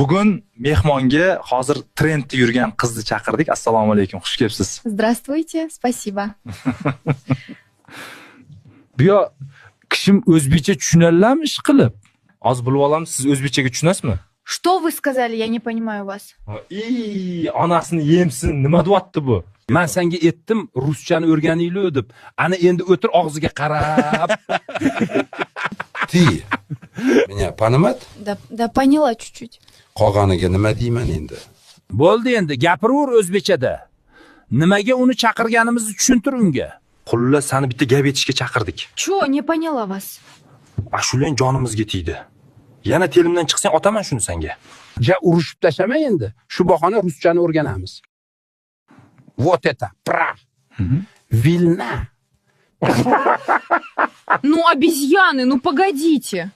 Bugun mehmonga hozir trendda yurgan qizni chaqirdik. Assalomu alaykum, xush kelibsiz. Здравствуйте, спасибо. Bu yo kishim o'zbekcha tushunarlarmi ish qilib? Hozir bilib olamiz, siz o'zbekchaga tushunasizmi? Что вы сказали? Я не понимаю вас. Onasini yemsin, nima deyapti bu? Men senga aytdim, ruschani o'rganinglar deb. Ana endi o'tir og'ziga qarab. Ты меня понимать? Да поняла чуть-чуть. Qolganiga nima deyman endi? Bo'ldi endi, gapiraver o'zbekchada. Nimaga uni chaqirganimizni tushuntir unga. Xullas, seni bitta gap aytishga chaqirdik. Чё, не поняла вас. Ashulang jonimizga tegdi. Yana telimdan chiqsang otaman shuni senga. Ja urushib tashlama endi. Shu bahona ruschani o'rganamiz. Вот это, пра. Вильна. Ну, обезьяны, ну погодите.